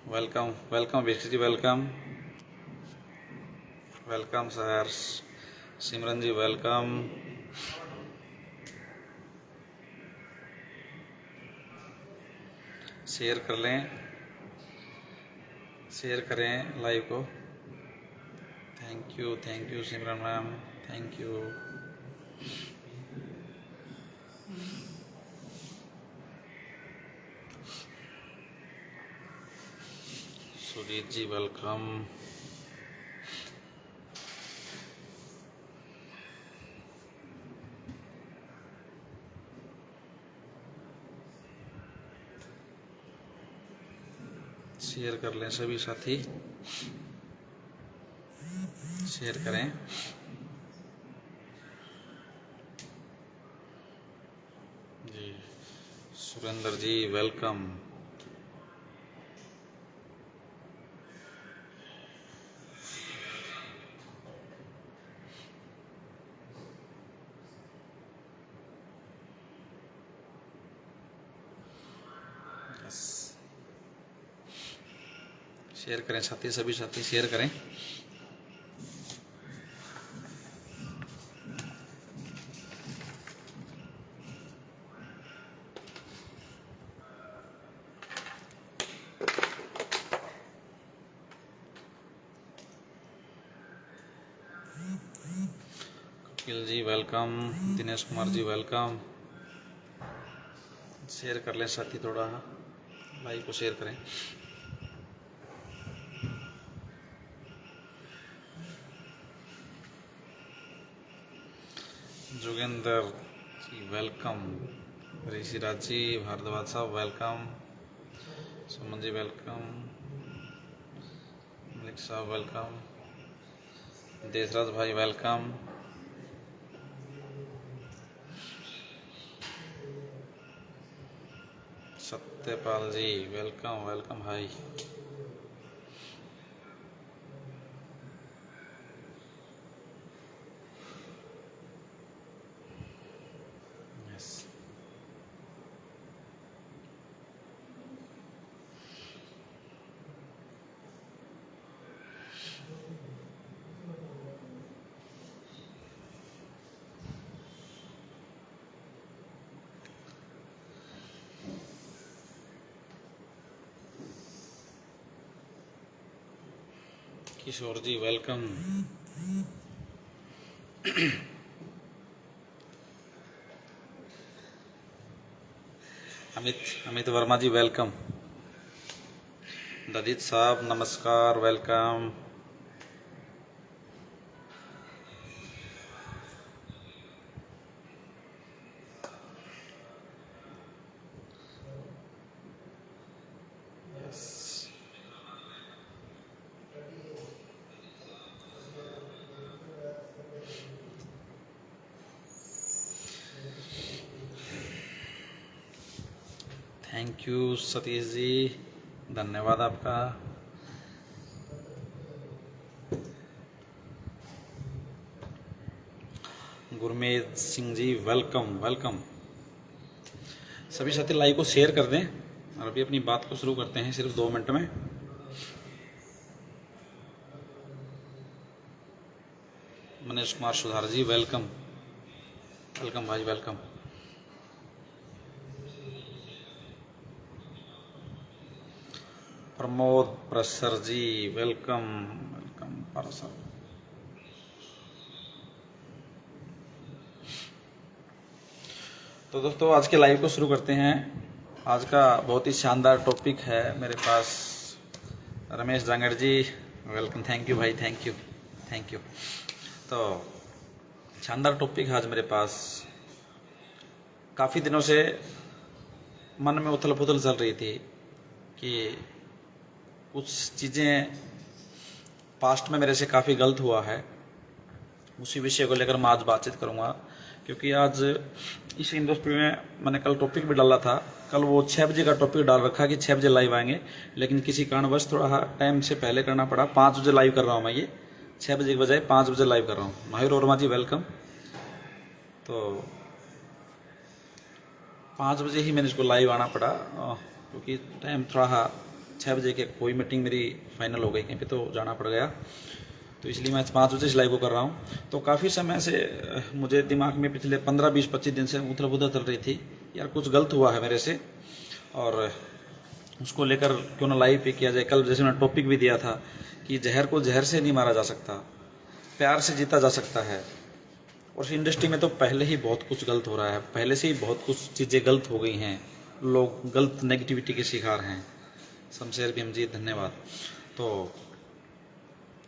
Welcome welcome Vishnu ji, welcome welcome sir. Simran ji welcome. Share कर लें, share करें लाइव को। Thank you Simran ma'am, thank you. Sujeet ji welcome. Share कर लें सभी साथी, शेयर करें। जी सुरेंद्र जी वेलकम। शेयर करें साथी, सभी साथी शेयर करें। Kapil ji welcome, Dinesh Kumar ji welcome. Share कर लें साथी, थोड़ा लाइव को शेयर करें। जोगेंद्र जी वेलकम। ऋषिराज जी, भारद्वाज साहब वेलकम। सुमन जी वेलकम। मलिक साहब वेलकम। देशराज भाई वेलकम। सत्यपाल जी वेलकम, वेलकम भाई। यस किशोर जी वेलकम। अमित वर्मा जी वेलकम। दलित साहब नमस्कार, welcome. Thank you Satish ji, धन्यवाद आपका। Gurmeet Singh ji welcome, welcome. सभी साथी लाइव को शेयर कर दें और अभी अपनी बात को शुरू करते हैं सिर्फ 2 मिनट में। मनीष कुमार सुधार जी वेलकम, वेलकम भाई, वेलकम। प्रमोद प्रसर जी वेलकम, वेलकम प्रसर। तो दोस्तों आज के लाइव को शुरू करते हैं। आज का बहुत ही शानदार टॉपिक है मेरे पास। रमेश जांगड़ जी वेलकम। थैंक यू भाई, थैंक यू। तो शानदार टॉपिक है आज मेरे पास। काफ़ी दिनों से मन में उथल पुथल चल रही थी कि कुछ चीज़ें पास्ट में मेरे से काफ़ी गलत हुआ है, उसी विषय को लेकर मैं आज बातचीत करूंगा। क्योंकि आज इस इंडस्ट्री में मैंने कल टॉपिक भी डाला था। कल वो 6 बजे का टॉपिक डाल रखा कि 6 बजे लाइव आएंगे, लेकिन किसी कारणवश थोड़ा टाइम से पहले करना पड़ा। 5 बजे लाइव कर रहा हूँ मैं, ये 6 बजे के बजाय 5 बजे लाइव कर रहा हूँ। माहिर वर्मा जी वेलकम। तो 5 बजे ही मैंने इसको लाइव आना पड़ा, क्योंकि टाइम थोड़ा 6 बजे के कोई मीटिंग मेरी फाइनल हो गई, कहीं पे तो जाना पड़ गया। तो इसलिए मैं 5 बजे इस लाइव को कर रहा हूँ। तो काफ़ी समय से मुझे दिमाग में पिछले 15, 20, 25 दिन से उथल पुथल चल रही थी, यार कुछ गलत हुआ है मेरे से और उसको लेकर क्यों ना लाइव पे किया जाए। कल जैसे मैंने टॉपिक भी दिया था कि जहर को जहर से नहीं मारा जा सकता, प्यार से जीता जा सकता है। और इस इंडस्ट्री में तो पहले ही बहुत कुछ गलत हो रहा है, पहले से ही बहुत कुछ चीज़ें गलत हो गई हैं, लोग गलत नेगेटिविटी के शिकार हैं। शमशेर भीम जी धन्यवाद। तो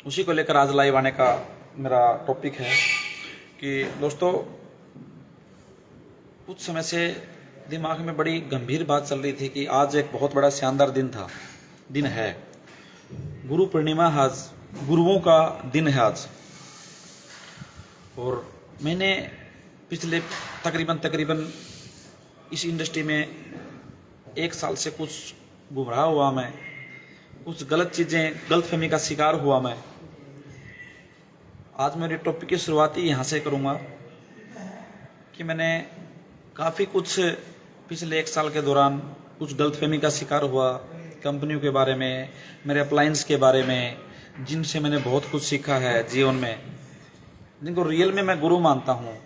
उसी को लेकर आज लाइव आने का मेरा टॉपिक है कि दोस्तों कुछ समय से दिमाग में बड़ी गंभीर बात चल रही थी कि आज एक बहुत बड़ा शानदार दिन है। गुरु पूर्णिमा, आज गुरुओं का दिन है आज। और मैंने पिछले तकरीबन इस इंडस्ट्री में 1 साल से कुछ गुमराह हुआ मैं, कुछ गलत चीज़ें, गलतफहमी का शिकार हुआ मैं। आज मेरे टॉपिक की शुरुआत ही यहाँ से करूँगा कि मैंने काफ़ी कुछ पिछले 1 साल के दौरान कुछ गलतफहमी का शिकार हुआ, कंपनियों के बारे में, मेरे अप्लायंस के बारे में, जिनसे मैंने बहुत कुछ सीखा है जीवन में, जिनको रियल में मैं गुरु मानता हूँ।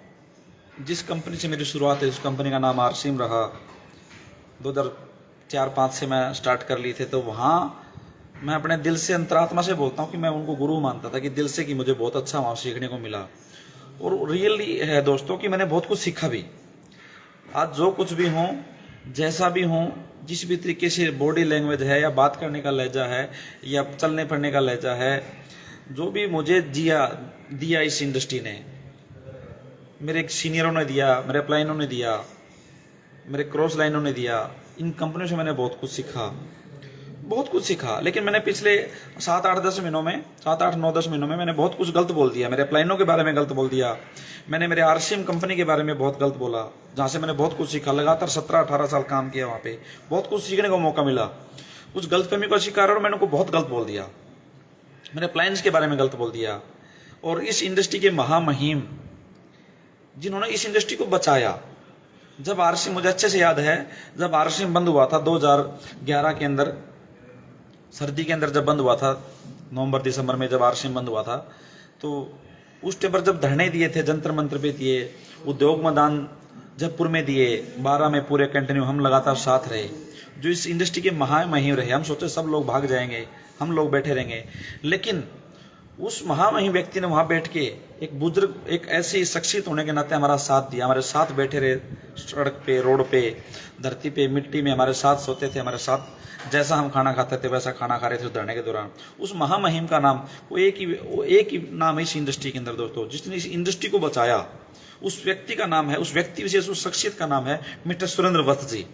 जिस कंपनी से मेरी शुरुआत है उस कंपनी का नाम आरसीएम रहा। 2004-05 से मैं स्टार्ट कर ली थे। तो वहाँ मैं अपने दिल से, अंतरात्मा से बोलता हूँ कि मैं उनको गुरु मानता था, कि दिल से, कि मुझे बहुत अच्छा वहाँ सीखने को मिला। और रियली है दोस्तों कि मैंने बहुत कुछ सीखा भी। आज जो कुछ भी हूँ, जैसा भी हूँ, जिस भी तरीके से बॉडी लैंग्वेज है या बात करने का लहजा है या चलने फिरने का लहजा है, जो भी मुझे दिया इस इंडस्ट्री ने, मेरे सीनियरों ने दिया, मेरे अप्लाइनों ने दिया, मेरे क्रॉस लाइनों ने दिया, इन कंपनियों से मैंने बहुत कुछ सीखा। लेकिन मैंने पिछले 7, 8, 10 महीनों में, 7, 8, 9, 10 महीनों में मैंने बहुत कुछ गलत बोल दिया। मेरे अप्लाइनों के बारे में गलत बोल दिया, मैंने मेरे आरसीएम कंपनी के बारे में बहुत गलत बोला, जहाँ से मैंने बहुत कुछ सीखा। लगातार 17-18 साल काम किया वहाँ पे, बहुत कुछ सीखने का मौका मिला। कुछ गलतफहमी का शिकार और मैंने उनको बहुत गलत बोल दिया, मेरे अप्लायंस के बारे में गलत बोल दिया। और इस इंडस्ट्री के महामहिम जिन्होंने इस इंडस्ट्री को बचाया, जब आरसीएम, मुझे अच्छे से याद है, जब आरसीएम बंद हुआ था 2011 के अंदर, सर्दी के अंदर जब बंद हुआ था, नवंबर दिसंबर में जब आरसीएम बंद हुआ था, तो उस टाइम पर जब धरने दिए थे, जंतर मंत्र पे दिए, उद्योग मैदान जयपुर में दिए, 12 में पूरे कंटिन्यू हम लगातार साथ रहे। जो इस इंडस्ट्री के महामहिम रहे, हम सोचे सब लोग भाग जाएंगे, हम लोग बैठे रहेंगे, लेकिन उस महामहिम व्यक्ति ने वहां बैठ के, एक बुजुर्ग, एक ऐसी शख्सियत होने के नाते हमारा साथ दिया, हमारे साथ बैठे रहे, सड़क पे, रोड पे, धरती पे, मिट्टी में हमारे साथ सोते थे, हमारे साथ जैसा हम खाना खाते थे वैसा खाना खा रहे थे उस धरने के दौरान। उस महामहिम का नाम, वो एक ही नाम है इस इंडस्ट्री के अंदर दोस्तों, जिसने इस इंडस्ट्री को बचाया, उस व्यक्ति का नाम है, उस व्यक्ति विशेष, उस शख्सियत का नाम है मिस्टर सुरेंद्र वत्स जी,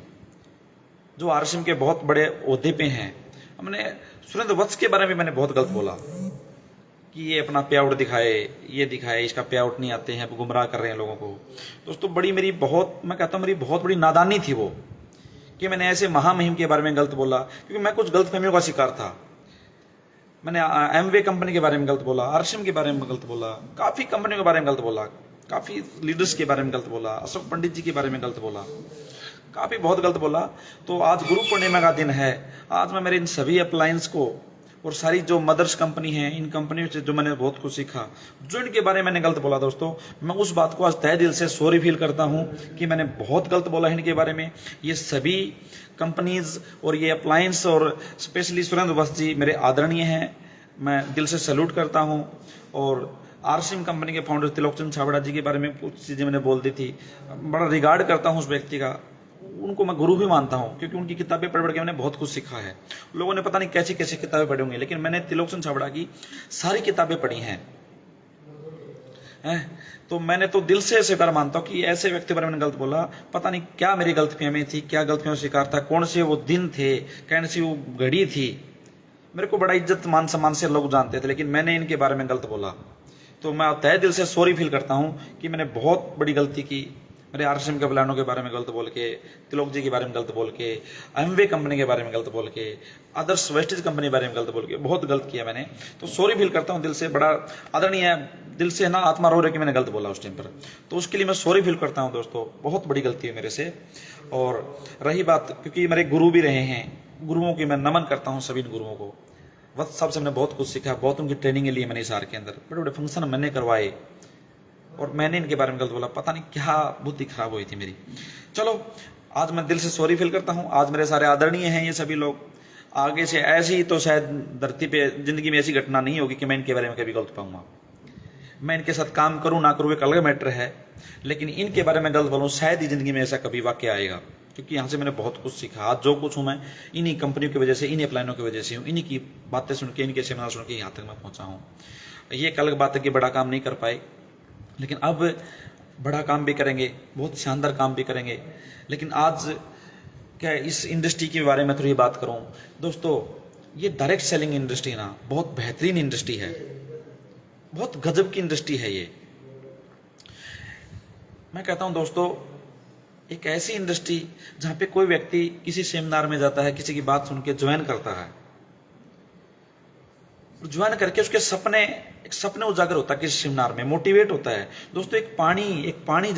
जो आरसीएम के बहुत बड़े ओहदे पे हैं। हमने सुरेंद्र वत्स के बारे में मैंने बहुत गलत बोला कि ये अपना पे आउट दिखाए, ये दिखाए, इसका पे आउट नहीं आते हैं, गुमराह कर रहे हैं लोगों को। दोस्तों मैं कहता हूँ मेरी बहुत बड़ी नादानी थी वो, कि मैंने ऐसे महामहिम के बारे में गलत बोला, क्योंकि मैं कुछ गलतफहमियों का शिकार था। मैंने एमवे कंपनी के बारे में गलत बोला, आरसीएम के बारे में गलत बोला, काफ़ी कंपनियों के बारे में गलत बोला, काफ़ी लीडर्स के बारे में गलत बोला, अशोक पंडित जी के बारे में गलत बोला, काफ़ी बहुत गलत बोला। तो आज गुरु पूर्णिमा का दिन है। आज मैं मेरे इन सभी अप्लायंस को और सारी जो मदर्स कंपनी है, इन कंपनियों से जो मैंने बहुत कुछ सीखा, जो इनके बारे में मैंने गलत बोला दोस्तों, मैं उस बात को आज तहे दिल से सॉरी फील करता हूं कि मैंने बहुत गलत बोला इनके बारे में। ये सभी कंपनीज और ये अप्लायंस और स्पेशली सुरेंद्र वत्स जी मेरे आदरणीय हैं, मैं दिल से सैल्यूट करता हूं। और आरसीएम कंपनी के फाउंडर त्रिलोकचंद छाबड़ा जी के बारे में कुछ चीज़ें मैंने बोल दी थी। बड़ा रिगार्ड करता हूँ उस व्यक्ति का, उनको मैं गुरु भी मानता हूँ, क्योंकि उनकी किताबें पढ़ पढ़ के मैंने बहुत कुछ सीखा है। लोगों ने पता नहीं कैसी कैसी किताबें पढ़ी होंगी, लेकिन मैंने त्रिलोकचंद छाबड़ा की सारी किताबें पढ़ी हैं। तो मैंने तो दिल से स्वीकार मानता हूँ कि ऐसे व्यक्ति पर मैंने गलत बोला, पता नहीं क्या मेरी गलतफहमी थी, क्या गलतियों का शिकार था, कौन से वो दिन थे, कौन सी वो घड़ी थी। मेरे को बड़ा इज्जत मान सम्मान से लोग जानते थे, लेकिन मैंने इनके बारे में गलत बोला। तो मैं तहे दिल से सॉरी फील करता हूँ कि मैंने बहुत बड़ी गलती की। मेरे आरसीएम के प्लानों के बारे में गलत बोल के, तिलोक जी के बारे में गलत बोल के, एमवे कंपनी के बारे में गलत बोल के, आदर्श वेस्टेज कंपनी के बारे में गलत बोल के बहुत गलत किया मैंने। तो सॉरी फील करता हूँ दिल से, बड़ा आदरणीय है, दिल से है ना, आत्मा रो रही कि मैंने गलत बोला उस टाइम पर। तो उसके लिए मैं सॉरी फील करता हूँ दोस्तों, बहुत बड़ी गलती है मेरे से। और रही बात, क्योंकि मेरे गुरु भी रहे हैं, गुरुओं की मैं नमन करता हूँ सभी गुरुओं को। वत्स साहब से मैंने बहुत कुछ सीखा, बहुत उनकी ट्रेनिंग लिए मैंने इस के अंदर, बड़े बड़े फंक्शन मैंने करवाए और मैंने इनके बारे में गलत बोला। पता नहीं क्या बुद्धि खराब हुई थी मेरी। चलो आज मैं दिल से सॉरी फील करता हूँ। आज मेरे सारे आदरणीय हैं ये सभी लोग। आगे से ऐसी तो शायद धरती पे जिंदगी में ऐसी घटना नहीं होगी कि मैं इनके बारे में कभी गलत पाऊंगा। मैं इनके साथ काम करूँ ना करूँ एक अलग मैटर है, लेकिन इनके बारे में गलत बोलूँ शायद ही जिंदगी में ऐसा कभी वाक्य आएगा, क्योंकि यहाँ से मैंने बहुत कुछ सीखा। आज जो कुछ हूँ मैं इन्हीं कंपनियों की वजह से, इन्हीं प्लानों की वजह से हूँ, इन्हीं की बातें सुन के, इनके सेमिनार सुन के यहाँ तक मैं पहुँचा हूँ। ये एक अलग बात है कि बड़ा काम नहीं कर पाए, लेकिन अब बड़ा काम भी करेंगे, बहुत शानदार काम भी करेंगे। लेकिन आज क्या इस इंडस्ट्री के बारे में थोड़ी बात करूं दोस्तों। ये डायरेक्ट सेलिंग इंडस्ट्री ना बहुत बेहतरीन इंडस्ट्री है, बहुत गजब की इंडस्ट्री है ये। मैं कहता हूं दोस्तों, एक ऐसी इंडस्ट्री जहां पे कोई व्यक्ति किसी सेमिनार में जाता है, किसी की बात सुन के ज्वाइन करता है, ज्वाइन करके उसके सपने उजागर होता है, किसी सेमिनार में मोटिवेट होता है दोस्तों। एक पानी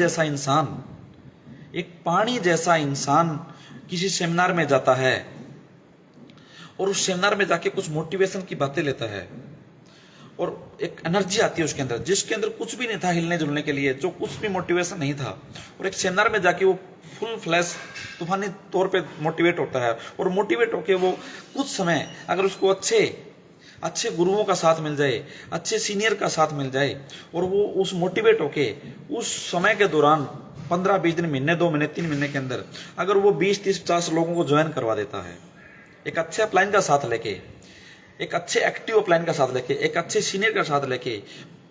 जैसा इंसान किसी सेमिनार में जाता है और उस सेमिनार में जाके कुछ मोटिवेशन की बातें लेता है और एक एनर्जी आती है उसके अंदर, जिसके अंदर कुछ भी नहीं था हिलने जुलने के लिए, जो कुछ भी मोटिवेशन नहीं था, और एक सेमिनार में जाके वो फुल फ्लैश तूफानी तौर पे मोटिवेट होता है। और मोटिवेट होके वो कुछ समय अगर उसको अच्छे गुरुओं का साथ मिल जाए, अच्छे सीनियर का साथ मिल जाए, और वो उस मोटिवेट होके उस समय के दौरान 15-20 दिन, महीने, 2 महीने, 3 महीने के अंदर अगर वो 20-30-50 लोगों को ज्वाइन करवा देता है, एक अच्छे अपलाइन का साथ लेके, एक अच्छे एक्टिव अपलाइन का साथ लेके, एक अच्छे सीनियर का साथ लेके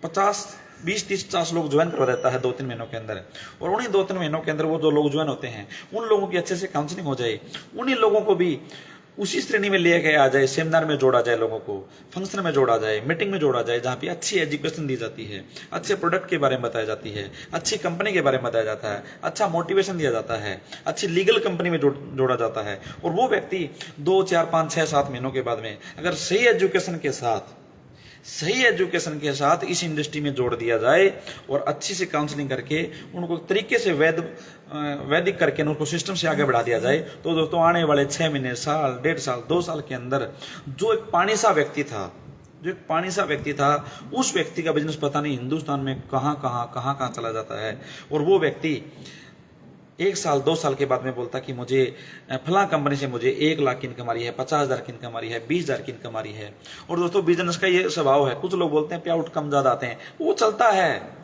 20-30-50 लोग ज्वाइन करवा देता है 2-3 महीनों के अंदर, और उन्हीं 2-3 महीनों के अंदर वो जो लोग ज्वाइन होते हैं उन लोगों की अच्छे से काउंसलिंग हो जाए, उन्हीं लोगों को भी उसी श्रेणी में लिया गया आ जाए, सेमिनार में जोड़ा जाए, लोगों को फंक्शन में जोड़ा जाए, मीटिंग में जोड़ा जाए, जहाँ पे अच्छी एजुकेशन दी जाती है, अच्छे प्रोडक्ट के बारे में बताया जाती है, अच्छी कंपनी के बारे में बताया जाता है, अच्छा मोटिवेशन दिया जाता है, अच्छी लीगल कंपनी में जोड़ा जाता है। और वो व्यक्ति 2, 4, 5, 6, 7 महीनों के बाद में अगर सही एजुकेशन के साथ इस इंडस्ट्री में जोड़ दिया जाए और अच्छी से काउंसलिंग करके उनको तरीके से वैदिक करके उनको सिस्टम से आगे बढ़ा दिया जाए, तो दोस्तों आने वाले 6 महीने, साल, 1.5 साल, 2 साल के अंदर जो एक पानी सा व्यक्ति था उस व्यक्ति का बिजनेस पता नहीं हिंदुस्तान में कहाँ चला जाता है। और वो व्यक्ति 1 साल 2 साल के बाद में बोलता कि मुझे फलां कंपनी से मुझे 1 लाख की इनकम आ रही है, 50,000 की इनकम आ रही है, 20,000 की इनकम आ रही है। और दोस्तों बिजनेस का ये स्वभाव है, कुछ लोग बोलते हैं पे आउट कम ज्यादा आते हैं, वो चलता है।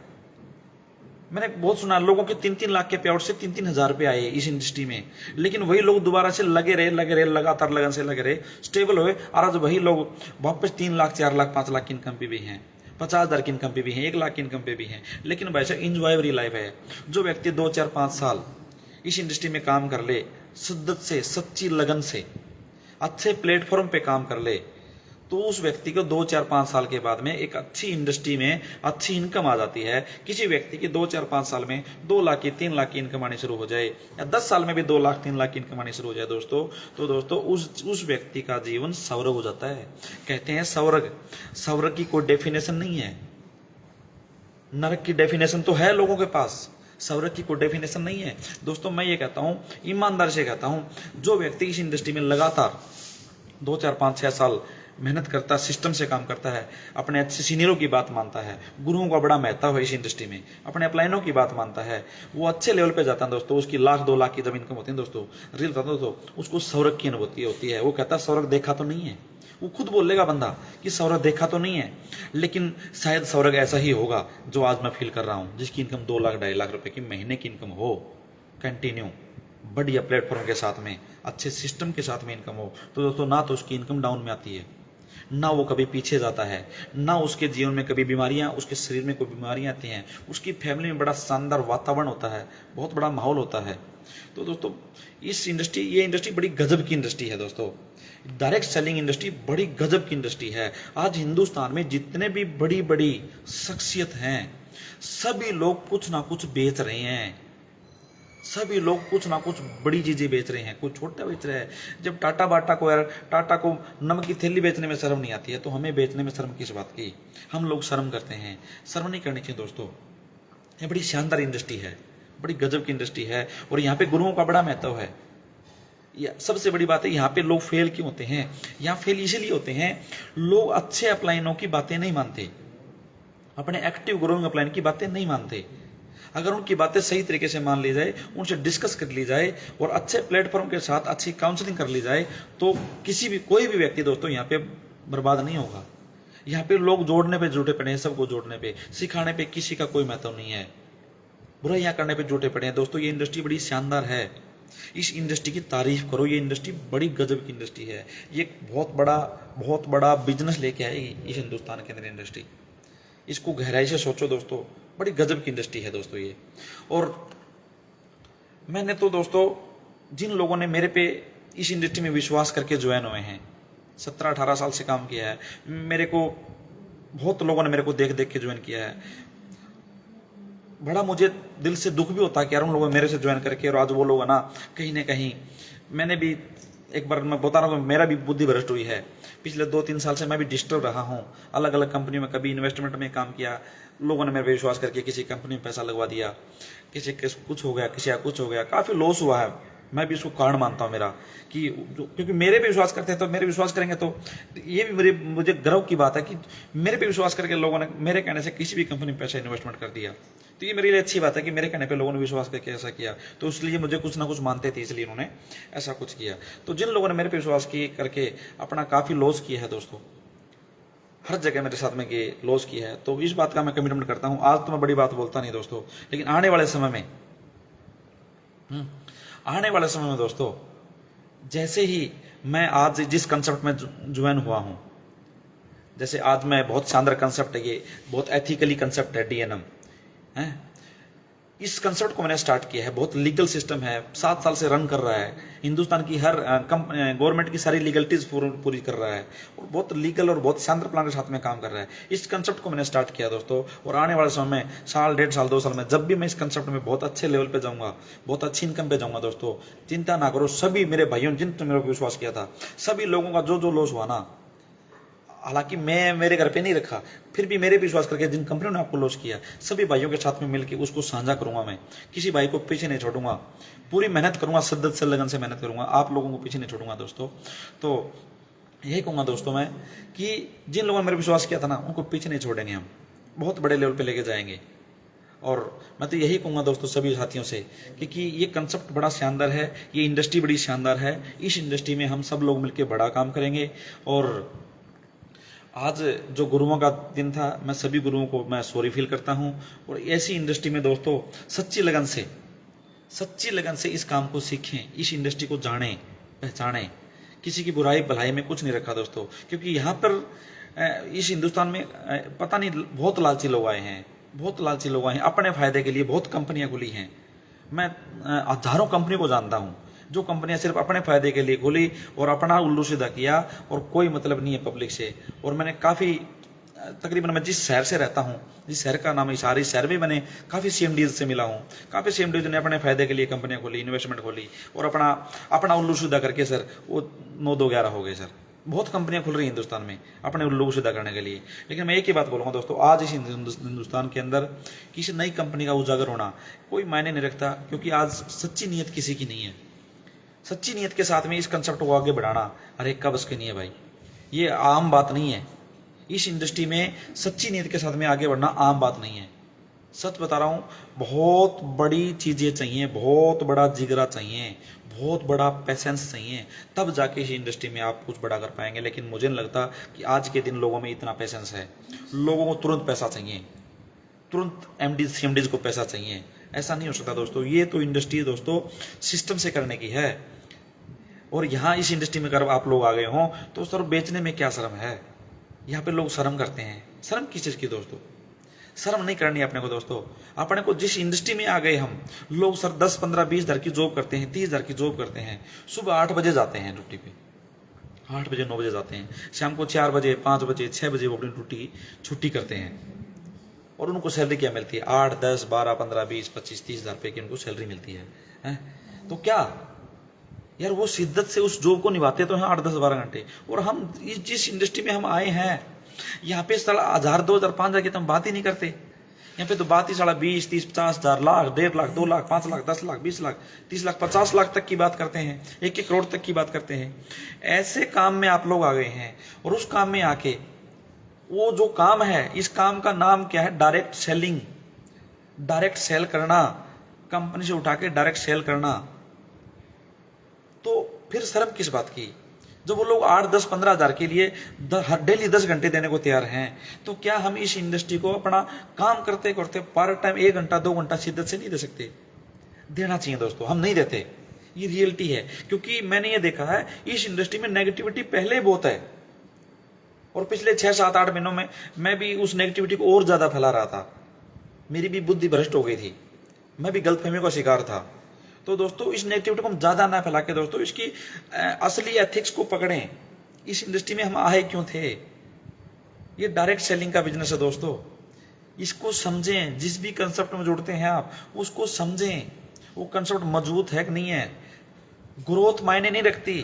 मैंने बहुत सुना लोगों के 3-3 लाख के पे आउट से 3-3 हजार रुपये आए इस इंडस्ट्री में, लेकिन वही लोग दोबारा से लगे रहे लगातार लगन से लगे रहे, स्टेबल हुए, और आज वही लोग वापस 3 लाख, 4 लाख, 5 लाख की इनकम पे भी हैं, 50,000 की इनकम पे भी हैं, 1 लाख की इनकम पे भी हैं। लेकिन वैसे इंजॉयबरी लाइफ है। जो व्यक्ति 2, 4, 5 साल इस इंडस्ट्री में काम कर ले, शिद्दत से, सच्ची लगन से, अच्छे प्लेटफॉर्म पे काम कर ले, तो उस व्यक्ति को 2, 4, 5 साल के बाद में एक अच्छी इंडस्ट्री में अच्छी इनकम आ जाती है। किसी व्यक्ति की 2, 4, 5 साल में 2 लाख की, 3 लाख की इनकम आनी शुरू हो जाए, या 10 साल में भी 2 लाख, 3 लाख की इनकम आनी शुरू हो जाए दोस्तों, तो दोस्तों उस व्यक्ति का जीवन स्वर्ग हो जाता है। कहते हैं स्वर्ग की कोई डेफिनेशन नहीं है, नरक की डेफिनेशन तो है लोगों के पास, स्वर्ग की कोई डेफिनेशन नहीं है दोस्तों। मैं ये कहता हूं, ईमानदारी से कहता हूं, जो व्यक्ति इस इंडस्ट्री में लगातार 2, 4, 5, 6 साल मेहनत करता है, सिस्टम से काम करता है, अपने अच्छे सीनियरों की बात मानता है, गुरुओं का बड़ा महत्व है इस इंडस्ट्री में, अपने अपलाइनों की बात मानता है, वो अच्छे लेवल पे जाता है दोस्तों, उसकी 1 लाख 2 लाख की जब इनकम होती है दोस्तों, रियल बताता दोस्तों, उसको स्वर्ग की अनुभूति होती है। वो कहता है स्वर्ग देखा तो नहीं है, वो खुद बोलेगा बंदा कि सौरभ देखा तो नहीं है, लेकिन शायद सौरभ ऐसा ही होगा जो आज मैं फील कर रहा हूँ, जिसकी इनकम 2 लाख 2.5 लाख रुपए की महीने की इनकम हो, कंटिन्यू बढ़िया प्लेटफॉर्म के साथ में, अच्छे सिस्टम के साथ में इनकम हो। तो दोस्तों ना तो उसकी इनकम डाउन में आती है, ना वो कभी पीछे जाता है, ना उसके जीवन में कभी बीमारियां, उसके शरीर में कोई बीमारियां आती हैं, उसकी फैमिली में बड़ा शानदार वातावरण होता है, बहुत बड़ा माहौल होता है। तो दोस्तों ये इंडस्ट्री बड़ी गजब की इंडस्ट्री है दोस्तों। डायरेक्ट सेलिंग इंडस्ट्री बड़ी गजब की इंडस्ट्री है। आज हिंदुस्तान में जितने भी बड़ी बड़ी शख्सियत हैं, सभी लोग कुछ ना कुछ बेच रहे हैं, सभी लोग कुछ ना कुछ बड़ी चीजें बेच रहे हैं, कोई छोटा बेच रहा है। जब टाटा को नमक की थैली बेचने में शर्म नहीं आती है, तो हमें बेचने में शर्म किस बात की? हम लोग शर्म करते हैं, शर्म नहीं करनी चाहिए दोस्तों। ये बड़ी शानदार इंडस्ट्री है, बड़ी गजब की इंडस्ट्री है, और यहाँ पे गुरुओं का बड़ा महत्व है। सबसे बड़ी बात है, यहाँ पे लोग फेल क्यों होते हैं? यहाँ फेल इसीलिए होते हैं, लोग अच्छे अपलाइनों की बातें नहीं मानते, अपने एक्टिव ग्रोइंग अपलाइन की बातें नहीं मानते। अगर उनकी बातें सही तरीके से मान ली जाए, उनसे डिस्कस कर ली जाए, और अच्छे प्लेटफॉर्म के साथ अच्छी काउंसलिंग कर ली जाए, तो कोई भी व्यक्ति दोस्तों यहाँ पे बर्बाद नहीं होगा। यहाँ पे लोग जोड़ने पे जुटे पड़े हैं, सबको जोड़ने पे, सिखाने पे किसी का कोई महत्व नहीं है, बुराइयां करने पे जुटे पड़े हैं। दोस्तों ये इंडस्ट्री बड़ी शानदार है, इस इंडस्ट्री की तारीफ करो। ये इंडस्ट्री बड़ी गजब की इंडस्ट्री है, ये बहुत बड़ा बिजनेस लेके आएगी इस हिंदुस्तान के अंदर इंडस्ट्री। इसको गहराई से सोचो दोस्तों, बड़ी गजब की इंडस्ट्री है दोस्तों ये। और मैंने तो दोस्तों, जिन लोगों ने मेरे पे इस इंडस्ट्री में विश्वास करके ज्वाइन हुए हैं, 17-18 साल से काम किया है, मेरे को बहुत लोगों ने मेरे को देख देख के ज्वाइन किया है। बड़ा मुझे दिल से दुख भी होता है कि यार उन लोगों ने मेरे से ज्वाइन करके, और आज वो लोग है ना कहीं मैंने भी, एक बार मैं बता रहा हूँ, मेरा भी बुद्धि भ्रष्ट हुई है। पिछले 2-3 साल से मैं भी डिस्टर्ब रहा हूँ, अलग अलग कंपनी में, कभी इन्वेस्टमेंट में काम किया, लोगों ने मेरे पे विश्वास करके किसी कंपनी में पैसा लगवा दिया, किसी के कुछ हो गया, किसी का कुछ हो गया, काफ़ी लॉस हुआ है। मैं भी इसको कारण मानता हूँ मेरा, कि क्योंकि मेरे पे विश्वास करते हैं तो मेरे विश्वास करेंगे, तो ये भी मुझे गर्व की बात है कि मेरे पे विश्वास करके लोगों ने मेरे कहने से किसी भी कंपनी में पैसा इन्वेस्टमेंट कर दिया। तो ये मेरे लिए अच्छी बात है कि मेरे कहने पे लोगों ने विश्वास करके ऐसा किया, तो इसलिए मुझे कुछ ना कुछ मानते थे, इसलिए उन्होंने ऐसा कुछ किया। तो जिन लोगों ने मेरे पे विश्वास करके अपना काफ़ी लॉस किया है दोस्तों, हर जगह मेरे साथ में ये लॉस किया है, तो इस बात का मैं कमिटमेंट करता हूँ। आज तो मैं बड़ी बात बोलता नहीं दोस्तों, लेकिन आने वाले समय में दोस्तों, जैसे ही मैं आज जिस कंसेप्ट में ज्वाइन हुआ हूँ, जैसे आज मैं, बहुत शानदार कंसेप्ट है ये, बहुत एथिकली कंसेप्ट है DNM है। इस कंसेप्ट को मैंने स्टार्ट किया है, बहुत लीगल सिस्टम है, 7 साल से रन कर रहा है, हिंदुस्तान की हर गवर्नमेंट की सारी लीगलिटीज पूरी कर रहा है, और बहुत लीगल और बहुत शानदार प्लान के साथ में काम कर रहा है। इस कंसेप्ट को मैंने स्टार्ट किया दोस्तों, और आने वाले समय में, साल 1.5 साल 2 साल में, जब भी मैं इस कंसेप्ट में बहुत अच्छे लेवल पे जाऊंगा, बहुत अच्छी इनकम पे जाऊंगा दोस्तों, चिंता ना करो। सभी मेरे भाइयों जिन मेरे को विश्वास किया था, सभी लोगों का जो लॉस हुआ ना, हालांकि मैं मेरे घर पे नहीं रखा, फिर भी मेरे विश्वास करके जिन कंपनियों ने आपको लॉस किया, सभी भाइयों के साथ में मिलकर उसको साझा करूंगा। मैं किसी भाई को पीछे नहीं छोड़ूंगा, पूरी मेहनत करूंगा, शिद्दत से लगन से मेहनत करूंगा, आप लोगों को पीछे नहीं छोड़ूंगा दोस्तों। तो यही कहूंगा दोस्तों मैं, कि जिन लोगों ने मेरे विश्वास किया था ना, उनको पीछे नहीं छोड़ेंगे, हम बहुत बड़े लेवल पर लेके जाएंगे। और मैं तो यही कहूंगा दोस्तों सभी साथियों से, क्योंकि ये कंसेप्ट बड़ा शानदार है, ये इंडस्ट्री बड़ी शानदार है। इस इंडस्ट्री में हम सब लोग मिलकर बड़ा काम करेंगे। और आज जो गुरुओं का दिन था, मैं सभी गुरुओं को मैं सॉरी फील करता हूं। और ऐसी इंडस्ट्री में दोस्तों सच्ची लगन से इस काम को सीखें, इस इंडस्ट्री को जानें, पहचानें। किसी की बुराई भलाई में कुछ नहीं रखा दोस्तों, क्योंकि यहाँ पर इस हिंदुस्तान में पता नहीं बहुत लालची लोग आए हैं, अपने फायदे के लिए बहुत कंपनियां खुली हैं। मैं हजारों कंपनी को जानता हूं, जो कंपनियां सिर्फ अपने फायदे के लिए खुली और अपना उल्लू सीधा किया, और कोई मतलब नहीं है पब्लिक से। और मैंने काफ़ी, तकरीबन मैं जिस शहर से रहता हूँ, जिस शहर का नाम हिसार, इस शहर में मैंने काफ़ी CMDs से मिला हूँ। काफ़ी CMDs ने अपने फायदे के लिए कंपनियां खोली, इन्वेस्टमेंट खोली, और अपना उल्लू सीधा करके सर वो 9-2-11 हो गए सर। बहुत कंपनियां खुल रही हैं हिंदुस्तान में अपने उल्लू को सीधा करने के लिए। लेकिन मैं एक ही बात बोलूँगा दोस्तों, आज इस हिंदुस्तान के अंदर किसी नई कंपनी का उजागर होना कोई मायने नहीं रखता, क्योंकि आज सच्ची नीयत किसी की नहीं है। सच्ची नीयत के साथ में इस कंसेप्ट को आगे बढ़ाना हर एक का बस की नहीं है भाई, ये आम बात नहीं है। इस इंडस्ट्री में सच्ची नीयत के साथ में आगे बढ़ना आम बात नहीं है। सच बता रहा हूँ, बहुत बड़ी चीज़ें चाहिए, बहुत बड़ा जिगरा चाहिए, बहुत बड़ा पेशेंस चाहिए, तब जाके इस इंडस्ट्री में आप कुछ बड़ा कर पाएंगे। लेकिन मुझे नहीं लगता कि आज के दिन लोगों में इतना पेशेंस है। लोगों को तुरंत पैसा चाहिए, तुरंत एमडी सीएमडीज को पैसा चाहिए। ऐसा नहीं हो सकता दोस्तों। ये तो इंडस्ट्री दोस्तों सिस्टम से करने की है, और यहाँ इस इंडस्ट्री में अगर आप लोग आ गए हों तो सर बेचने में क्या शर्म है। यहाँ पे लोग शर्म करते हैं। शर्म किस चीज़ की दोस्तों? शर्म नहीं करनी अपने को दोस्तों। अपने को जिस इंडस्ट्री में आ गए हम लोग, सर 10, 15, 20 हज़ार की जॉब करते हैं, 30 हज़ार की जॉब करते हैं। सुबह 8 बजे जाते हैं ड्यूटी पे, 8 बजे 9 बजे जाते हैं, शाम को 4 बजे 5 बजे 6 बजे वो अपनी ड्यूटी छुट्टी करते हैं। और उनको सैलरी क्या मिलती है? 8, 10, 12, 15, 20, 25, 30 हज़ार रुपये की उनको सैलरी मिलती है? तो क्या यार वो शिद्दत से उस जॉब को निभाते तो हैं 8, 10, 12 घंटे। और हम जिस इंडस्ट्री में हम आए हैं यहाँ पे साला 1000, 2000, 5000 की तो हम बात ही नहीं करते। यहाँ पे तो बात ही साला 20, 30, 50 हज़ार, लाख, 1.5 लाख, 2 लाख, 5 लाख, 10 लाख, 20 लाख, 30 लाख, 50 लाख तक की बात करते हैं, 1-1 करोड़ तक की बात करते हैं। ऐसे काम में आप लोग आ गए हैं, और उस काम में आके वो जो काम है, इस काम का नाम क्या है? Direct selling. डायरेक्ट सेल करना, कंपनी से उठा के डायरेक्ट सेल करना। तो फिर शर्म किस बात की? जब वो लोग 8, 10, 15 हज़ार के लिए डेली 10 घंटे देने को तैयार हैं, तो क्या हम इस इंडस्ट्री को अपना काम करते करते पार्ट टाइम 1 घंटा 2 घंटा शिद्दत से नहीं दे सकते? देना चाहिए दोस्तों, हम नहीं देते। ये रियलिटी है। क्योंकि मैंने ये देखा है इस इंडस्ट्री में नेगेटिविटी पहले बहुत है, और पिछले 6, 7, 8 महीनों में मैं भी उस नेगेटिविटी को और ज्यादा फैला रहा था। मेरी भी बुद्धि भ्रष्ट हो गई थी, मैं भी गलतफहमी का शिकार था। तो दोस्तों इस नेगेटिविटी को हम ज्यादा ना फैला के दोस्तों इसकी असली एथिक्स को पकड़ें। इस इंडस्ट्री में हम आए क्यों थे? ये डायरेक्ट सेलिंग का बिजनेस है दोस्तों। इसको समझें। जिस भी कंसेप्ट में जुड़ते हैं आप उसको समझें, वो कंसेप्ट मजबूत है कि नहीं है। ग्रोथ मायने नहीं रखती,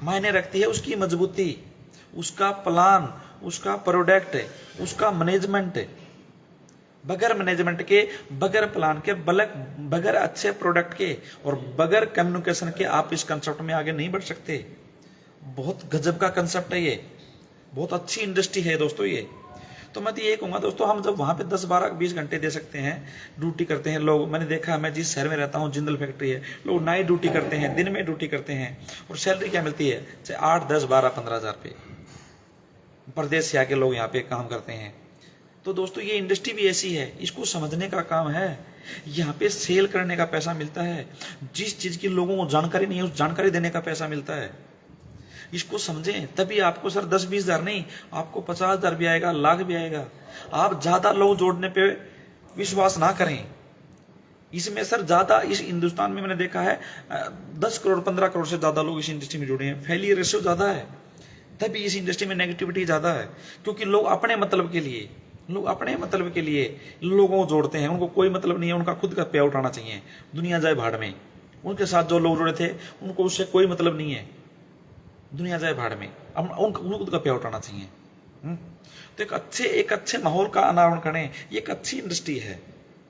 मायने रखती है उसकी मजबूती, उसका प्लान, उसका प्रोडक्ट, उसका मैनेजमेंट। बगैर मैनेजमेंट के, बगैर प्लान के, बगैर अच्छे प्रोडक्ट के और बगैर कम्युनिकेशन के आप इस कंसेप्ट में आगे नहीं बढ़ सकते। बहुत गजब का कंसेप्ट है ये, बहुत अच्छी इंडस्ट्री है दोस्तों ये। तो मैं तो ये कहूँगा दोस्तों, हम जब वहाँ पे 10, 12, 20 घंटे दे सकते हैं, ड्यूटी करते हैं लोग। मैंने देखा, मैं जिस शहर में रहता हूँ जिंदल फैक्ट्री है, लोग नाइट ड्यूटी करते हैं, दिन में ड्यूटी करते हैं, और सैलरी क्या मिलती है? चाहे 8, 10, 12, 15 हज़ार रुपये। प्रदेश से आके लोग यहाँ पे काम करते हैं। तो दोस्तों ये इंडस्ट्री भी ऐसी है, इसको समझने का काम है। यहाँ पे सेल करने का पैसा मिलता है, जिस चीज की लोगों को जानकारी नहीं है उस जानकारी देने का पैसा मिलता है। इसको समझें, तभी आपको सर 10, 20 हज़ार नहीं, आपको 50 हज़ार भी आएगा, लाख भी आएगा। आप ज्यादा लोग जोड़ने पे विश्वास ना करें। इसमें सर ज्यादा, इस हिंदुस्तान में मैंने देखा है 10 करोड़ 15 करोड़ से ज्यादा लोग इस इंडस्ट्री में जुड़े हैं। फेलियर रेशियो ज्यादा है, तभी इस इंडस्ट्री में नेगेटिविटी ज्यादा है। क्योंकि लोग अपने मतलब के लिए लोगों को जोड़ते हैं। उनको कोई मतलब नहीं है, उनका खुद का पे आउट आना चाहिए। दुनिया जाए भाड़ में। उनके साथ जो लोग जुड़े थे उनको उससे कोई मतलब नहीं है, दुनिया जाए भाड़ में। अब उनको खुद का पे आउट आना चाहिए। तो एक अच्छे माहौल का अनावरण करें। ये एक अच्छी इंडस्ट्री है,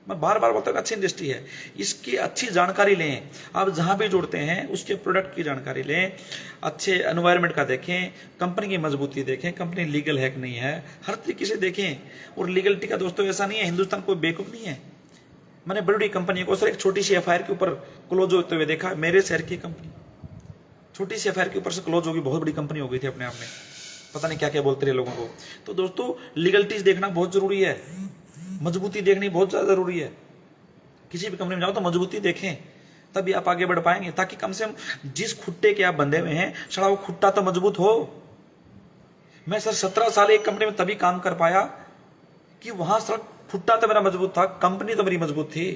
मैं बार बार बोलता हूँ अच्छी इंडस्ट्री है। इसकी अच्छी जानकारी लें। आप जहां भी जुड़ते हैं उसके प्रोडक्ट की जानकारी लें, अच्छे एनवायरनमेंट का देखें, कंपनी की मजबूती देखें, कंपनी लीगल है कि नहीं है, हर तरीके से देखें। और लीगलिटी का दोस्तों ऐसा नहीं है, हिंदुस्तान कोई बेवकूफ नहीं है। मैंने बड़ी बड़ी कंपनी को सर एक छोटी सी एफआईआर के ऊपर क्लोज होते हुए देखा। मेरे शहर की कंपनी छोटी सी एफआईआर के ऊपर से क्लोज होगी, बहुत बड़ी कंपनी हो गई थी अपने आप में। पता नहीं क्या क्या बोलते रहे लोगों को। तो दोस्तों लीगलिटीज देखना बहुत जरूरी है, मजबूती देखनी बहुत ज्यादा जरूरी है। किसी भी कंपनी में जाओ तो मजबूती देखें, तभी आप आगे बढ़ पाएंगे। ताकि कम से कम जिस खुट्टे के आप बंधे हुए हैं, साला वो खुट्टा तो मजबूत हो। मैं सर 17 साल एक कंपनी में तभी काम कर पाया कि वहां सर खुट्टा तो मेरा मजबूत था, कंपनी तो मेरी मजबूत थी।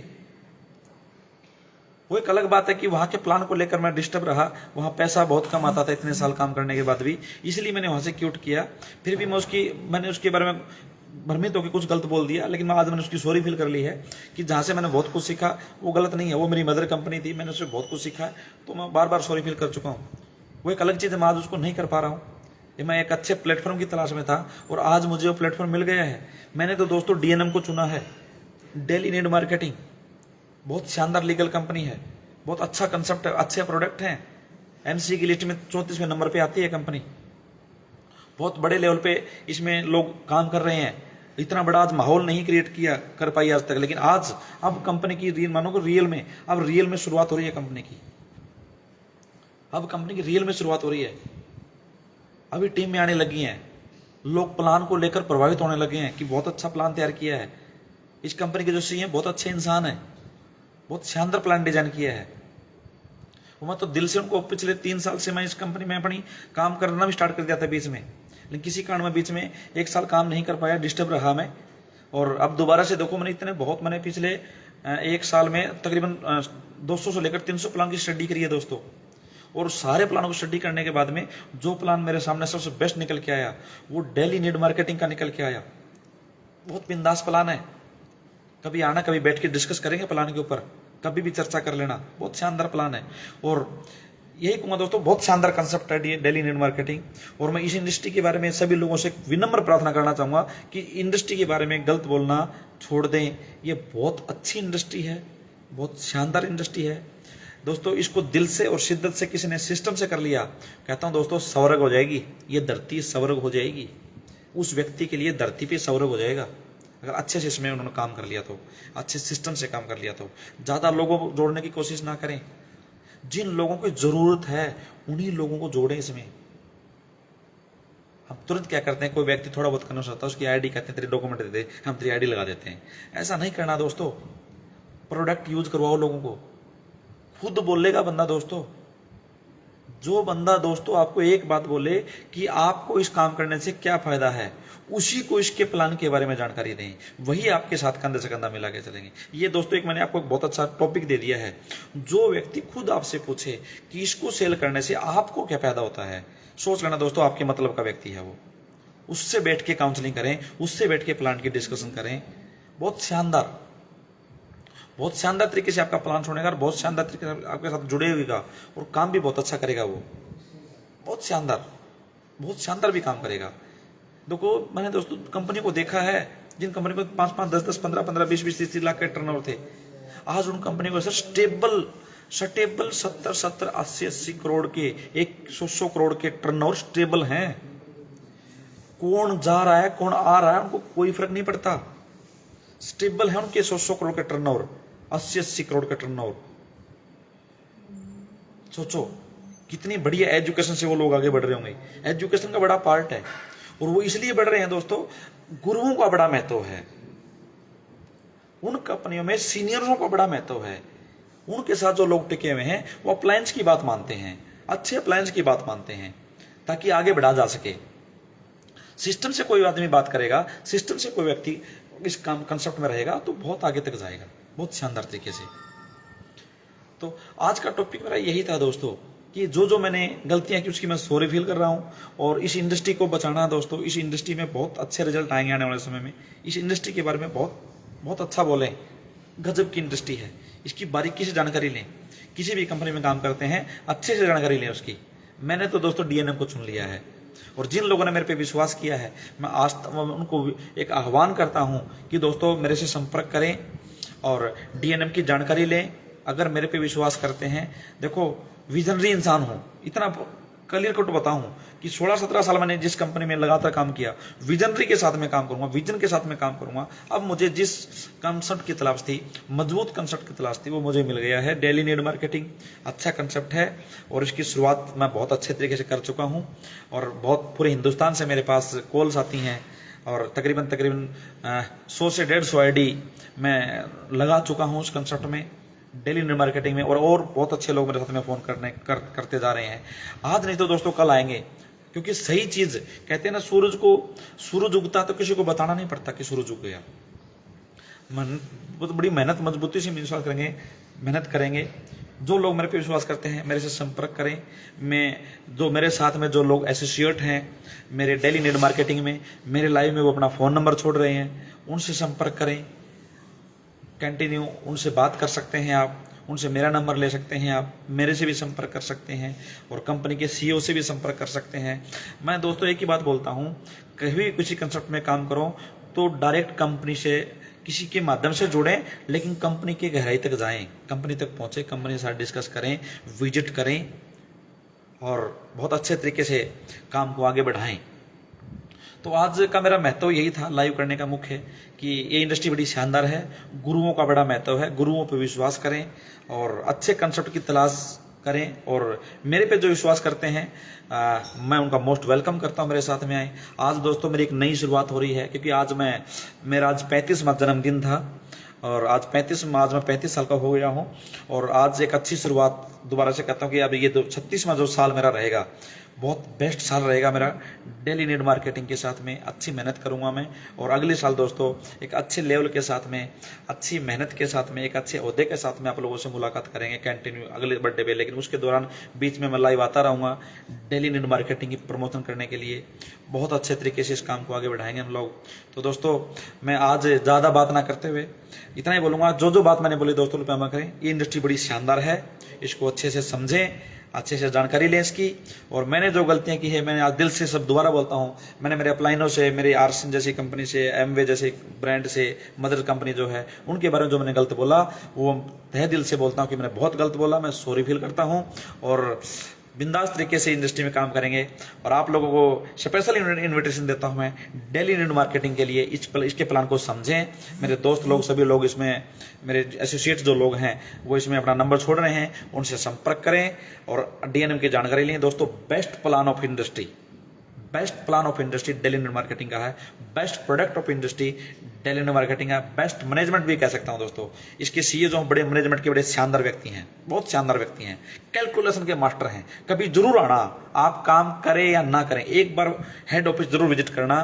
वो एक अलग बात है कि वहां के प्लान को लेकर मैं डिस्टर्ब रहा, वहां पैसा बहुत कम आता था इतने साल काम करने के बाद भी, इसलिए मैंने वहां से क्यूट किया। फिर भी मैंने उसके बारे में भ्रमित होकर कुछ गलत बोल दिया, लेकिन आज मैंने उसकी सॉरी फील कर ली है कि जहां से मैंने बहुत कुछ सीखा वो गलत नहीं है। वो मेरी मदर कंपनी थी, मैंने उससे बहुत कुछ सीखा है, तो मैं बार बार सॉरी फील कर चुका हूँ। वो एक अलग चीज़ है, मैं आज उसको नहीं कर पा रहा हूँ। मैं एक अच्छे प्लेटफॉर्म की तलाश में था और आज मुझे वो प्लेटफॉर्म मिल गया है। मैंने तो दोस्तों डीएनएम को चुना है, डेली नीड मार्केटिंग। बहुत शानदार लीगल कंपनी है, बहुत अच्छा कंसेप्ट है, अच्छे प्रोडक्ट हैं। एमसी की लिस्ट में 34वें नंबर पे आती है कंपनी। बहुत बड़े लेवल पे इसमें लोग काम कर रहे हैं। इतना बड़ा आज माहौल नहीं क्रिएट कर पाई आज तक, लेकिन आज अब कंपनी की रियल मानो को रियल में शुरुआत हो रही है कंपनी की। अब कंपनी की रियल में शुरुआत हो रही है, अभी टीम में आने लगी हैं, लोग प्लान को लेकर प्रभावित होने लगे हैं कि बहुत अच्छा प्लान तैयार किया है। इस कंपनी के जो सीईओ हैं बहुत अच्छे इंसान हैं, बहुत शानदार प्लान डिजाइन किया है। वो मैं तो दिल से उनको, पिछले 3 साल से मैं इस कंपनी में अपनी काम करना भी स्टार्ट कर दिया था बीच में, लेकिन किसी कारण में बीच में 1 साल काम नहीं कर पाया, डिस्टर्ब रहा मैं। और अब दोबारा से देखो, मैंने पिछले 1 साल में तकरीबन 200 से लेकर 300 प्लान की स्टडी करी है दोस्तों। और सारे प्लानों को स्टडी करने के बाद में जो प्लान मेरे सामने सबसे बेस्ट निकल के आया वो डेली नीड मार्केटिंग का निकल के आया। बहुत बिंदास प्लान है, कभी आना, कभी बैठ के डिस्कस करेंगे प्लान के ऊपर, कभी भी चर्चा कर लेना। बहुत शानदार प्लान है और यही कहूँगा दोस्तों, बहुत शानदार कंसेप्ट है डेली नीड मार्केटिंग। और मैं इस इंडस्ट्री के बारे में सभी लोगों से विनम्र प्रार्थना करना चाहूँगा कि इंडस्ट्री के बारे में गलत बोलना छोड़ दें। ये बहुत अच्छी इंडस्ट्री है, बहुत शानदार इंडस्ट्री है दोस्तों। इसको दिल से और शिद्दत से किसी ने सिस्टम से कर लिया, कहता हूँ दोस्तों स्वर्ग हो जाएगी, ये धरती स्वर्ग हो जाएगी। उस व्यक्ति के लिए धरती पे स्वर्ग हो जाएगा अगर अच्छे से इसमें उन्होंने काम कर लिया तो, अच्छे सिस्टम से काम कर लिया तो। ज़्यादा लोगों को जोड़ने की कोशिश ना करें, जिन लोगों की जरूरत है उन्हीं लोगों को जोड़ें इसमें। हम तुरंत क्या करते हैं, कोई व्यक्ति थोड़ा बहुत करना चाहता है, उसकी आईडी कहते हैं तेरे डॉक्यूमेंट दे दे, हम तेरी आईडी लगा देते हैं। ऐसा नहीं करना दोस्तों, प्रोडक्ट यूज करवाओ लोगों को, खुद बोलेगा बंदा दोस्तों। जो बंदा दोस्तों आपको एक बात बोले कि आपको इस काम करने से क्या फायदा है, उसी को इसके प्लान के बारे में जानकारी दें, वही आपके साथ कंधे से कंधा मिला के चलेंगे। ये दोस्तों मैंने आपको एक बहुत अच्छा टॉपिक दे दिया है। जो व्यक्ति खुद आपसे पूछे कि इसको सेल करने से आपको क्या फायदा होता है, सोच लेना दोस्तों आपके मतलब का व्यक्ति है वो। उससे बैठ के काउंसलिंग करें, उससे बैठ के प्लान की डिस्कशन करें। बहुत शानदार तरीके से आपका प्लान छोड़ेगा और बहुत शानदार तरीके से आपके साथ जुड़े हुएगा और काम भी बहुत अच्छा करेगा वो। बहुत शानदार भी काम करेगा। देखो मैंने दोस्तों कंपनी को देखा है, जिन कंपनी को 5-5, 10-10, 15-15, 20-20, 30 लाख के टर्नओवर थे, आज उन कंपनी को सर स्टेबल 70-70, 80-80 करोड़ के, 100 करोड़ के टर्नओवर स्टेबल हैं। कौन जा रहा है कौन आ रहा है उनको कोई फर्क नहीं पड़ता, स्टेबल है उनके 100 करोड़ के टर्नओवर, 80-80 करोड़ का टर्नओवर। सोचो कितनी बढ़िया एजुकेशन से वो लोग आगे बढ़ रहे होंगे। एजुकेशन का बड़ा पार्ट है और वो इसलिए बढ़ रहे हैं दोस्तों, गुरुओं का बड़ा महत्व है उन कंपनियों में, सीनियरों का बड़ा महत्व है। उनके साथ जो लोग टिके हुए हैं वो अप्लायंस की बात मानते हैं, अच्छे अप्लायंस की बात मानते हैं ताकि आगे बढ़ा जा सके। सिस्टम से कोई आदमी बात करेगा, सिस्टम से कोई व्यक्ति इस काम कंसेप्ट में रहेगा तो बहुत आगे तक जाएगा, बहुत शानदार तरीके से। तो आज का टॉपिक मेरा यही था दोस्तों कि जो मैंने गलतियां की उसकी मैं सॉरी फील कर रहा हूं। और इस इंडस्ट्री को बचाना दोस्तों, इस इंडस्ट्री में बहुत अच्छे रिजल्ट आएंगे आने वाले समय में। इस इंडस्ट्री के बारे में बहुत अच्छा बोलें, गजब की इंडस्ट्री है, इसकी बारीकी से जानकारी लें। किसी भी कंपनी में काम करते हैं अच्छे से जानकारी लें उसकी। मैंने तो दोस्तों डीएनएम को चुन लिया है और जिन लोगों ने मेरे पे विश्वास किया है मैं आज उनको एक आह्वान करता हूं कि दोस्तों मेरे से संपर्क करें और डीएनएम की जानकारी लें। अगर मेरे पे विश्वास करते हैं, देखो विजनरी इंसान हूं, इतना क्लियर कट बताऊं कि 16-17 साल मैंने जिस कंपनी में लगातार काम किया, विजनरी के साथ में काम करूंगा, विजन के साथ में काम करूंगा। अब मुझे जिस कंसेप्ट की तलाश थी, मजबूत कंसेप्ट की तलाश थी, वो मुझे मिल गया है। डेली नीड मार्केटिंग अच्छा कंसेप्ट है और इसकी शुरुआत मैं बहुत अच्छे तरीके से कर चुका हूं और बहुत पूरे हिंदुस्तान से मेरे पास कॉल्स आती हैं और तकरीबन 100 से 150 आईडी मैं लगा चुका हूं उस कंसेप्ट में, डेली नीड मार्केटिंग में। और बहुत अच्छे लोग मेरे साथ में फोन करते जा रहे हैं। आज नहीं तो दोस्तों कल आएंगे, क्योंकि सही चीज कहते हैं ना, सूरज उगता तो किसी को बताना नहीं पड़ता कि सूरज उग गया। बहुत बड़ी मेहनत मजबूती से विश्वास करेंगे, मेहनत करेंगे। जो लोग मेरे पे विश्वास करते हैं मेरे से संपर्क करें। जो मेरे साथ में जो लोग एसोसिएट हैं मेरे डेली नीड मार्केटिंग में, मेरे लाइव में वो अपना फोन नंबर छोड़ रहे हैं, उनसे संपर्क करें। कंटिन्यू उनसे बात कर सकते हैं आप, उनसे मेरा नंबर ले सकते हैं आप, मेरे से भी संपर्क कर सकते हैं और कंपनी के सीईओ से भी संपर्क कर सकते हैं। मैं दोस्तों एक ही बात बोलता हूं, कहीं भी किसी कंसेप्ट में काम करो तो डायरेक्ट कंपनी से किसी के माध्यम से जुड़ें, लेकिन कंपनी की गहराई तक जाएं, कंपनी तक पहुंचे, कंपनी के साथ डिस्कस करें, विजिट करें और बहुत अच्छे तरीके से काम को आगे बढ़ाएं। तो आज का मेरा महत्व यही था लाइव करने का मुख्य, कि ये इंडस्ट्री बड़ी शानदार है, गुरुओं का बड़ा महत्व है, गुरुओं पर विश्वास करें और अच्छे कंसेप्ट की तलाश करें और मेरे पे जो विश्वास करते हैं मैं उनका मोस्ट वेलकम करता हूं, मेरे साथ में आए। आज दोस्तों मेरी एक नई शुरुआत हो रही है, क्योंकि आज मेरा आज 35वां जन्मदिन था और आज मैं 35 साल का हो गया हूं और आज एक अच्छी शुरुआत दोबारा से करता हूं कि अब ये 36वां जो साल मेरा रहेगा बहुत बेस्ट साल रहेगा मेरा। डेली नीड मार्केटिंग के साथ में अच्छी मेहनत करूंगा मैं और अगले साल दोस्तों एक अच्छे लेवल के साथ में, अच्छी मेहनत के साथ में, एक अच्छे ओहदे के साथ में आप लोगों से मुलाकात करेंगे कंटिन्यू अगले बर्थडे पे। लेकिन उसके दौरान बीच में मैं लाइव आता रहूँगा डेली नीड मार्केटिंग की प्रमोशन करने के लिए। बहुत अच्छे तरीके से इस काम को आगे बढ़ाएंगे हम लोग। तो दोस्तों मैं आज ज़्यादा बात ना करते हुए इतना ही बोलूँगा, जो बात मैंने बोली दोस्तों रुपये में करें। ये इंडस्ट्री बड़ी शानदार है, इसको अच्छे से समझें, अच्छे से जानकारी लें इसकी। और मैंने जो गलतियां की है मैंने आज दिल से सब दोबारा बोलता हूं। मैंने मेरे अपलाइनों से, मेरे आरसिन जैसी कंपनी से, एमवे जैसे ब्रांड से, मदर कंपनी जो है उनके बारे में जो मैंने गलत बोला वो तहे दिल से बोलता हूं कि मैंने बहुत गलत बोला। मैं सॉरी फील करता हूं और बिंदास तरीके से इंडस्ट्री में काम करेंगे। और आप लोगों को स्पेशल इन्विटेशन देता हूं मैं डेली नीड मार्केटिंग के लिए। इसके प्लान को समझें। मेरे दोस्त लोग, सभी लोग इसमें, मेरे एसोसिएट्स जो लोग हैं वो इसमें अपना नंबर छोड़ रहे हैं, उनसे संपर्क करें और डीएनएम की जानकारी लें। दोस्तों best plan of industry, best plan of industry daily need marketing का है। Best product of industry daily need marketing है। बेस्ट मैनेजमेंट भी कह सकता हूं दोस्तों। इसके सीईओ जो बड़े मैनेजमेंट के बड़े शानदार व्यक्ति हैं, बहुत शानदार व्यक्ति हैं, कैलकुलेशन के मास्टर हैं। कभी जरूर आना, आप काम करें या ना करें, एक बार हेड ऑफिस जरूर विजिट करना।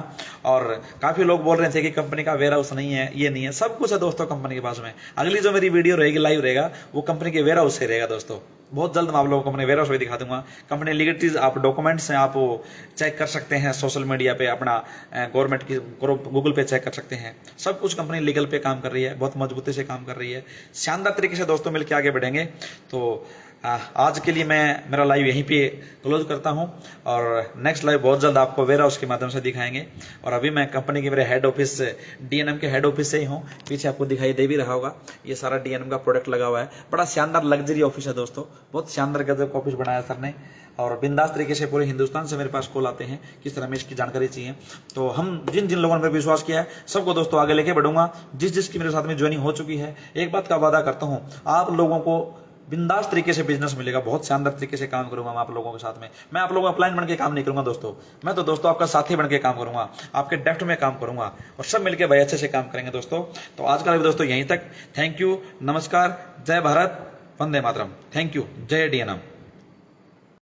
और काफी लोग बोल रहे थे कि कंपनी का वेयर हाउस नहीं है, ये नहीं है, सब कुछ है दोस्तों कंपनी के पास में। अगली जो मेरी वीडियो रहेगी, लाइव रहेगा, वो कंपनी के वेयर हाउस से रहेगा दोस्तों। बहुत जल्द मैं आप लोगों को अपने वेयर हाउस में दिखा दूंगा। कंपनी लीगलिटीज, आप डॉक्यूमेंट्स हैं, आप वो चेक कर सकते हैं सोशल मीडिया पे, अपना गवर्नमेंट की गूगल पे चेक कर सकते हैं। सब कुछ कंपनी लीगल पे काम कर रही है, बहुत मजबूती से काम कर रही है। शानदार तरीके से दोस्तों मिलकर आगे बढ़ेंगे। तो आज के लिए मैं मेरा लाइव यहीं पे क्लोज करता हूं और नेक्स्ट लाइव बहुत जल्द आपको वेयर हाउस के माध्यम से दिखाएंगे। और अभी मैं कंपनी के मेरे हेड ऑफिस डीएनएम के हेड ऑफिस से ही हूं। पीछे आपको दिखाई दे भी रहा होगा, ये सारा डीएनएम का प्रोडक्ट लगा हुआ है। बड़ा शानदार लग्जरी ऑफिस है दोस्तों, बहुत शानदार गजब का ऑफिस बनाया सर ने। और बिंदास तरीके से पूरे हिंदुस्तान से मेरे पास कॉल आते हैं किस तरह में इसकी जानकारी चाहिए। तो हम जिन जिन लोगों ने मेरे विश्वास किया है सबको दोस्तों आगे लेके बढ़ूंगा। जिसकी मेरे साथ में ज्वाइनिंग हो चुकी है, एक बात का वादा करता हूं, आप लोगों को बिंदास तरीके से बिजनेस मिलेगा। बहुत शानदार तरीके से काम करूंगा मैं आप लोगों के साथ में। मैं आप लोगों का अपलाइन बन के काम नहीं करूंगा दोस्तों, मैं तो दोस्तों आपका साथी बन के काम करूंगा, आपके डेप्थ में काम करूंगा और सब मिलकर भाई अच्छे से काम करेंगे दोस्तों। तो आज का लाइव दोस्तों यहीं तक। थैंक यू, नमस्कार, जय भारत, वंदे मातरम। थैंक यू, जय डीएनएम।